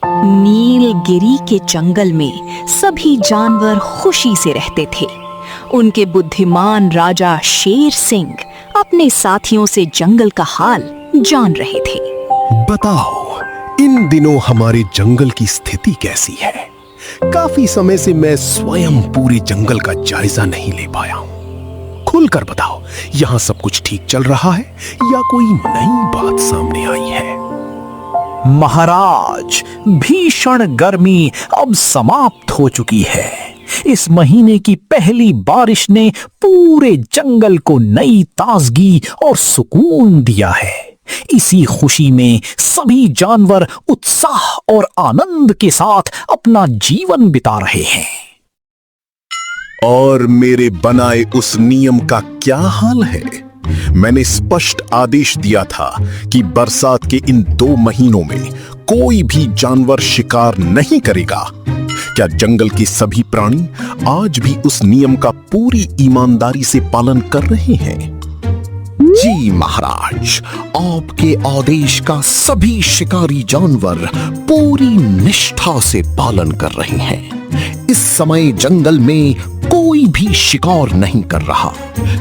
नीलगिरी के जंगल में सभी जानवर खुशी से रहते थे। उनके बुद्धिमान राजा शेर सिंह अपने साथियों से जंगल का हाल जान रहे थे। बताओ, इन दिनों हमारे जंगल की स्थिति कैसी है? काफी समय से मैं स्वयं पूरे जंगल का जायजा नहीं ले पाया हूं। खुलकर बताओ, यहाँ सब कुछ ठीक चल रहा है या कोई नई बात सामने आई है? महाराज, भीषण गर्मी अब समाप्त हो चुकी है। इस महीने की पहली बारिश ने पूरे जंगल को नई ताजगी और सुकून दिया है। इसी खुशी में सभी जानवर उत्साह और आनंद के साथ अपना जीवन बिता रहे हैं। और मेरे बनाए उस नियम का क्या हाल है? मैंने स्पष्ट आदेश दिया था कि बरसात के इन 2 महीनों में कोई भी जानवर शिकार नहीं करेगा। क्या जंगल के सभी प्राणी आज भी उस नियम का पूरी ईमानदारी से पालन कर रहे हैं? जी महाराज, आपके आदेश का सभी शिकारी जानवर पूरी निष्ठा से पालन कर रहे हैं। इस समय जंगल में कोई भी शिकार नहीं कर रहा।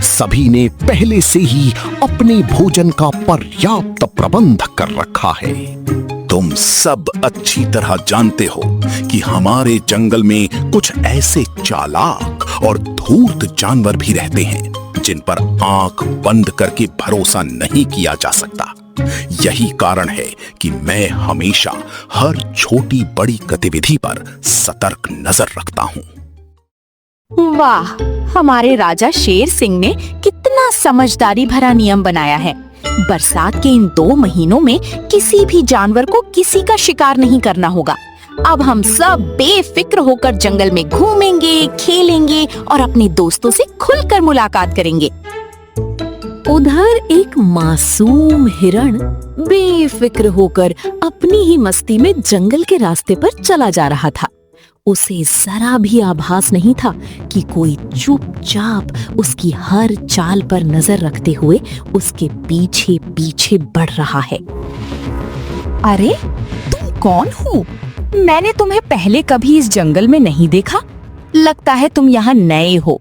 सभी ने पहले से ही अपने भोजन का पर्याप्त प्रबंध कर रखा है। तुम सब अच्छी तरह जानते हो कि हमारे जंगल में कुछ ऐसे चालाक और धूर्त जानवर भी रहते हैं जिन पर आंख बंद करके भरोसा नहीं किया जा सकता। यही कारण है कि मैं हमेशा हर छोटी बड़ी गतिविधि पर सतर्क नजर रखता हूँ। वाह, हमारे राजा शेर सिंह ने कितना समझदारी भरा नियम बनाया है। बरसात के इन 2 महीनों में किसी भी जानवर को किसी का शिकार नहीं करना होगा। अब हम सब बेफिक्र होकर जंगल में घूमेंगे, खेलेंगे और अपने दोस्तों से खुलकर मुलाकात करेंगे। उधर एक मासूम हिरण बेफिक्र होकर अपनी ही मस्ती में जंगल के रास्ते पर चला जा रहा था। उसे जरा भी आभास नहीं था कि कोई चुपचाप उसकी हर चाल पर नजर रखते हुए उसके पीछे पीछे बढ़ रहा है। अरे, तुम कौन हो? मैंने तुम्हें पहले कभी इस जंगल में नहीं देखा। लगता है तुम यहाँ नए हो।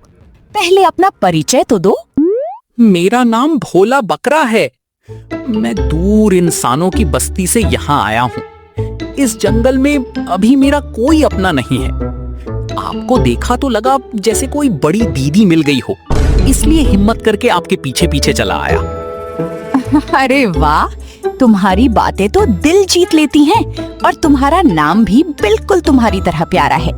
पहले अपना परिचय तो दो। मेरा नाम भोला बकरा है। मैं दूर इंसानों की बस्ती से यहाँ आया हूँ। इस जंगल में अभी मेरा कोई अपना नहीं है। आपको देखा तो लगा जैसे कोई बड़ी दीदी मिल गई हो, इसलिए हिम्मत करके आपके पीछे पीछे चला आया। अरे वाह, तुम्हारी बातें तो दिल जीत लेती हैं और तुम्हारा नाम भी बिल्कुल तुम्हारी तरह प्यारा है।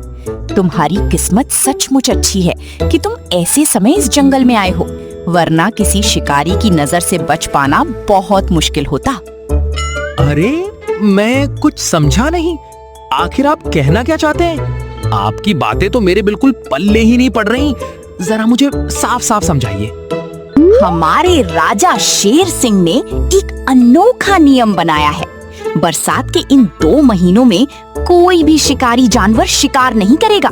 तुम्हारी किस्मत सचमुच अच्छी है कि तुम ऐसे समय इस जंगल में आए हो, वरना किसी शिकारी की नजर से बच पाना बहुत मुश्किल होता। अरे, मैं कुछ समझा नहीं। आखिर आप कहना क्या चाहते हैं? आपकी बातें तो मेरे बिल्कुल पल्ले ही नहीं पड़ रही। जरा मुझे साफ साफ समझाइए। हमारे राजा शेर सिंह ने एक अनोखा नियम बनाया है। बरसात के इन 2 महीनों में कोई भी शिकारी जानवर शिकार नहीं करेगा।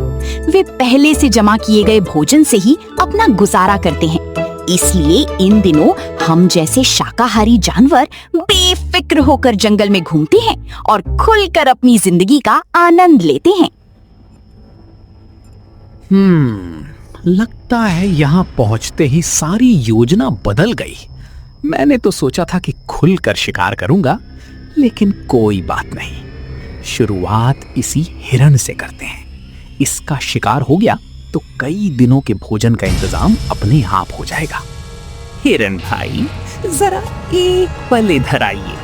वे पहले से जमा किए गए भोजन से ही अपना गुजारा करते हैं। इसलिए इन दिनों हम जैसे शाकाहारी जानवर बेफिक्र होकर जंगल में घूमते हैं और खुलकर अपनी जिंदगी का आनंद लेते हैं। लगता है यहाँ पहुंचते ही सारी योजना बदल गई। मैंने तो सोचा था कि खुलकर शिकार करूंगा, लेकिन कोई बात नहीं। शुरुआत इसी हिरण से करते हैं। इसका शिकार हो गया तो कई दिनों के भोजन का इंतजाम अपने आप हो जाएगा। हिरण भाई, जरा एक पल इधर आइए।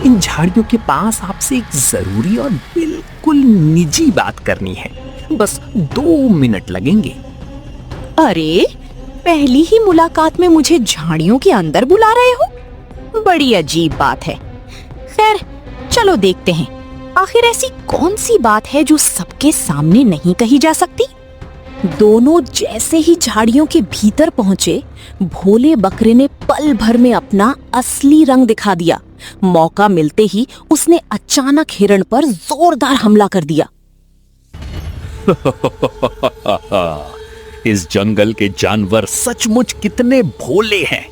इन झाड़ियों के पास आपसे एक जरूरी और बिल्कुल निजी बात करनी है। बस 2 मिनट लगेंगे। अरे, पहली ही मुलाकात में मुझे झाड़ियों के अंदर बुला रहे हो? बड़ी अजीब बात है। खैर, चलो देखते हैं, आखिर ऐसी कौन सी बात है जो सबके सामने नहीं कही जा सकती। दोनों जैसे ही झाड़ियों के भीतर पहुंचे, भोले बकरे ने पल भर में अपना असली रंग दिखा दिया। मौका मिलते ही उसने अचानक हिरण पर जोरदार हमला कर दिया। इस जंगल के जानवर सचमुच कितने भोले हैं।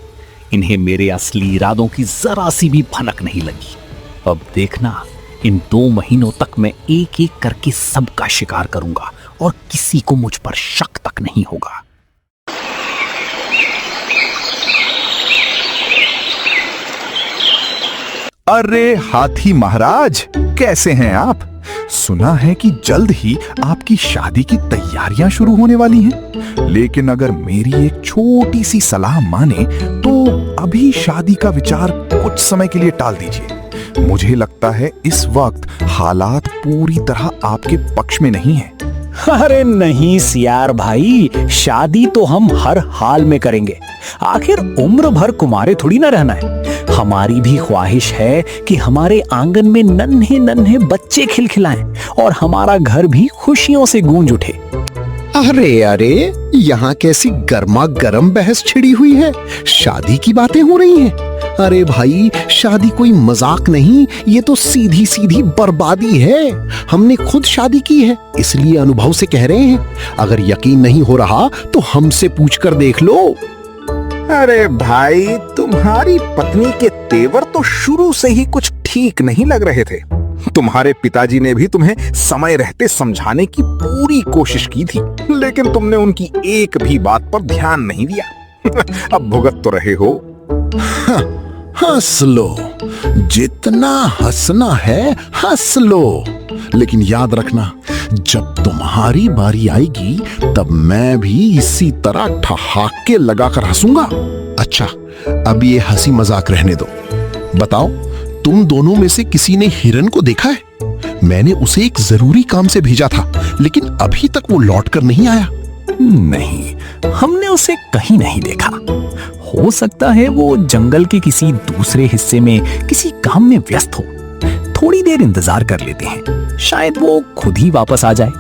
इन्हें मेरे असली इरादों की जरा सी भी भनक नहीं लगी। अब देखना, इन 2 महीनों तक मैं एक एक करके सबका शिकार करूंगा और किसी को मुझ पर शक तक नहीं होगा। अरे हाथी महाराज, कैसे हैं आप? सुना है कि जल्द ही आपकी शादी की तैयारियां शुरू होने वाली हैं। लेकिन अगर मेरी एक छोटी सी सलाह माने तो अभी शादी का विचार कुछ समय के लिए टाल दीजिए। मुझे लगता है इस वक्त हालात पूरी तरह आपके पक्ष में नहीं है। अरे नहीं सियार भाई, शादी तो हम हर हाल में करेंगे। आखिर उम्र भर कुमारे थोड़ी ना रहना है। हमारी भी ख्वाहिश है कि हमारे आंगन में नन्हे नन्हे बच्चे खिलखिलाएं और हमारा घर भी खुशियों से गूंज उठे। अरे अरे, यहाँ कैसी गर्मा गर्म बहस छिड़ी हुई है। शादी की बातें हो रही हैं। अरे भाई, शादी कोई मजाक नहीं, ये तो सीधी सीधी बर्बादी है। हमने खुद शादी की है, इसलिए अनुभव से कह रहे हैं। अगर यकीन नहीं हो रहा तो हमसे पूछकर देख लो। अरे भाई, तुम्हारी पत्नी के तेवर तो शुरू से ही कुछ ठीक नहीं लग रहे थे। तुम्हारे पिताजी ने भी तुम्हें समय रहते समझाने की पूरी कोशिश की थी, लेकिन तुमने उनकी एक भी बात पर ध्यान नहीं दिया। अब भुगत तो रहे हो। हंस लो, जितना हंसना है हंस लो, लेकिन याद रखना, जब तुम्हारी बारी आएगी तब मैं भी इसी तरह ठहाके लगाकर हंसूंगा। अच्छा, अब ये हंसी मजाक रहने दो। बताओ, तुम दोनों में से किसी ने हिरन को देखा है? मैंने उसे एक जरूरी काम से भेजा था, लेकिन अभी तक वो लौट कर नहीं आया। नहीं, हमने उसे कहीं नहीं देखा। हो सकता है वो जंगल के किसी दूसरे हिस्से में किसी काम में व्यस्त हो। थोड़ी देर इंतजार कर लेते हैं, शायद वो खुद ही वापस आ जाए।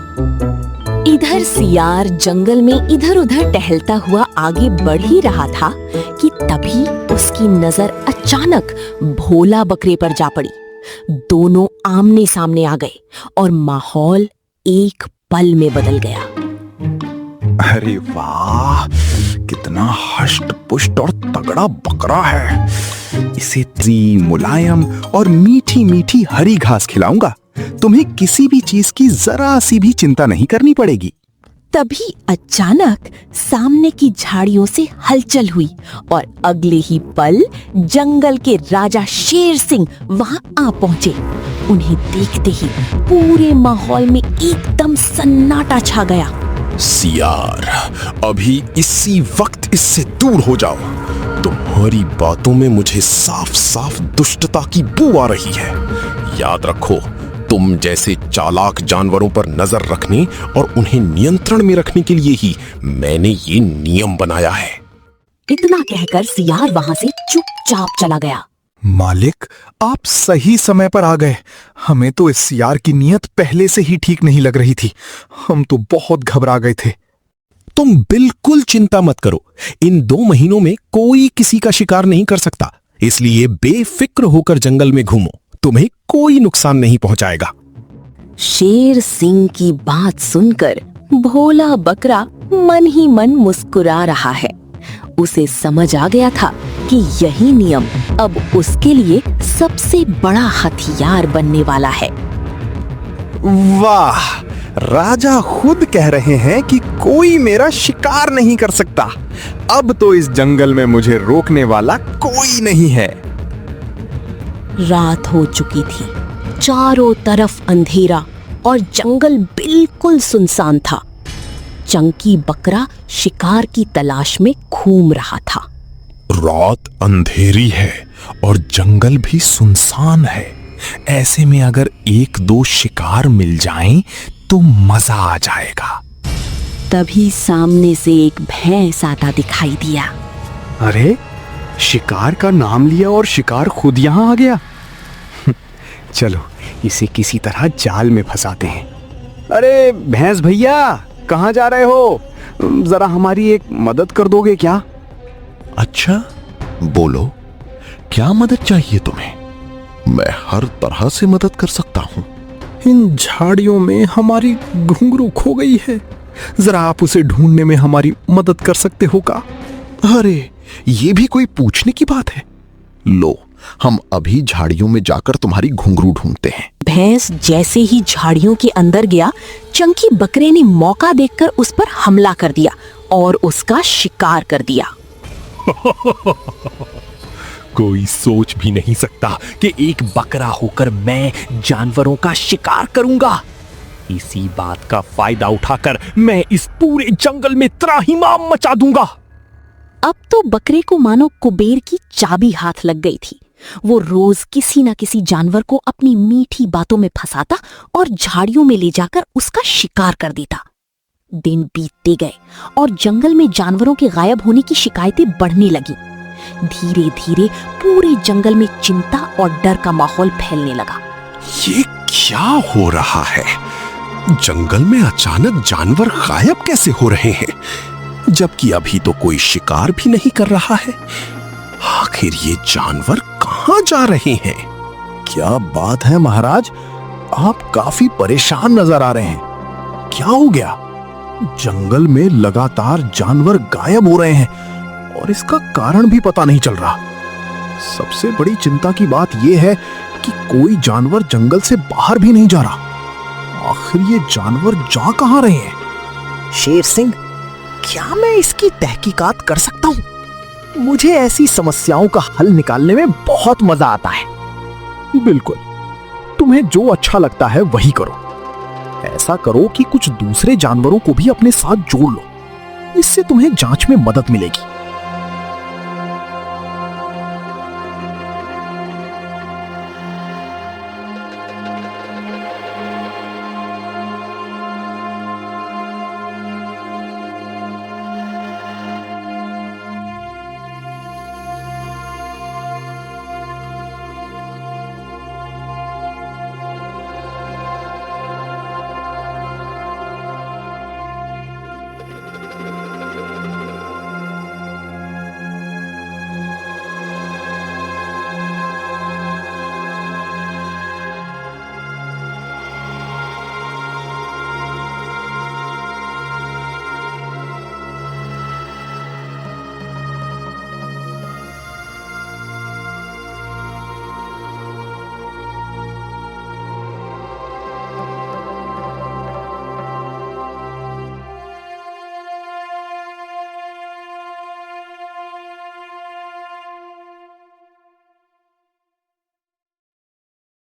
इधर सियार जंगल में इधर उधर टहलता हुआ आगे बढ़ ही रहा था कि तभी उसकी नजर अचानक भोला बकरे पर जा पड़ी। दोनों आमने सामने आ गए और माहौल एक पल में बदल गया। अरे वाह, कितना हष्ट पुष्ट और तगड़ा बकरा है। इसे मुलायम और मीठी मीठी हरी घास खिलाऊंगा। तुम्हें किसी भी चीज की जरा सी भी चिंता नहीं करनी पड़ेगी। तभी अचानक सामने की झाड़ियों से हलचल हुई और अगले ही पल जंगल के राजा शेर सिंह वहां आ पहुंचे। उन्हें देखते ही पूरे माहौल में एकदम सन्नाटा छा गया। सियार, अभी इसी वक्त इससे दूर हो जाओ। तुम्हारी बातों में मुझे साफ साफ दुष्टता की बू आ रही है। याद रखो, तुम जैसे चालाक जानवरों पर नजर रखने और उन्हें नियंत्रण में रखने के लिए ही मैंने ये नियम बनाया है। इतना कहकर सियार वहां से चुपचाप चला गया। मालिक, आप सही समय पर आ गए। हमें तो इस सियार की नीयत पहले से ही ठीक नहीं लग रही थी। हम तो बहुत घबरा गए थे। तुम बिल्कुल चिंता मत करो। इन 2 महीनों में कोई किसी का शिकार नहीं कर सकता, इसलिए बेफिक्र होकर जंगल में घूमो। तुम्हें कोई नुकसान नहीं पहुंचाएगा। शेर सिंह की बात सुनकर भोला बकरा मन ही मन मुस्कुरा रहा है। उसे समझ आ गया था कि यही नियम अब उसके लिए सबसे बड़ा हथियार बनने वाला है। वाह, राजा खुद कह रहे हैं कि कोई मेरा शिकार नहीं कर सकता। अब तो इस जंगल में मुझे रोकने वाला कोई नहीं है। रात हो चुकी थी, चारों तरफ अंधेरा और जंगल बिल्कुल सुनसान था। चंकी बकरा शिकार की तलाश में घूम रहा था। रात अंधेरी है और जंगल भी सुनसान है। ऐसे में अगर 1-2 शिकार मिल जाएं तो मजा आ जाएगा। तभी सामने से एक भैंस आता दिखाई दिया। अरे, शिकार का नाम लिया और शिकार खुद यहाँ आ गया। चलो, इसे किसी तरह जाल में फंसाते हैं। अरे भैंस भैया, कहाँ जा रहे हो? जरा हमारी एक मदद कर दोगे क्या? अच्छा, बोलो, क्या मदद चाहिए तुम्हें? मैं हर तरह से मदद कर सकता हूँ। इन झाड़ियों में हमारी घुंघरू खो गई है। जरा आप उसे ढूंढने में हमारी मदद कर सकते हो का? अरे, ये भी कोई पूछने की बात है। लो, हम अभी झाड़ियों में जाकर तुम्हारी घुंघरू ढूंढते हैं। भैंस जैसे ही झाड़ियों के अंदर गया, चंकी बकरे ने मौका देखकर उस पर हमला कर दिया और उसका शिकार कर दिया। कोई सोच भी नहीं सकता कि एक बकरा होकर मैं जानवरों का शिकार करूंगा। इसी बात का फायदा उठाकर मैं इस पूरे जंगल में त्राहिमाम मचा दूंगा। अब तो बकरे को मानो कुबेर की चाबी हाथ लग गई थी। वो रोज किसी न किसी जानवर को अपनी मीठी बातों में फंसाता और झाड़ियों में ले जाकर उसका शिकार कर देता। दिन बीतते गए और जंगल में जानवरों के गायब होने की शिकायतें बढ़ने लगी। धीरे धीरे पूरे जंगल में चिंता और डर का माहौल फैलने लगा। ये क्या हो रहा है? जंगल में अचानक जानवर गायब कैसे हो रहे हैं, जबकि अभी तो कोई शिकार भी नहीं कर रहा है। आखिर ये जानवर कहां जा रहे हैं? क्या बात है महाराज, आप काफी परेशान नजर आ रहे हैं। क्या हो गया? जंगल में लगातार जानवर गायब हो रहे हैं और इसका कारण भी पता नहीं चल रहा। सबसे बड़ी चिंता की बात यह है कि कोई जानवर जंगल से बाहर भी नहीं जा रहा। आखिर ये जानवर जा कहां रहे हैं? शेर सिंह, क्या मैं इसकी तहकीकात कर सकता हूं? मुझे ऐसी समस्याओं का हल निकालने में बहुत मजा आता है। बिल्कुल, तुम्हें जो अच्छा लगता है वही करो। ऐसा करो कि कुछ दूसरे जानवरों को भी अपने साथ जोड़ लो, इससे तुम्हें जांच में मदद मिलेगी।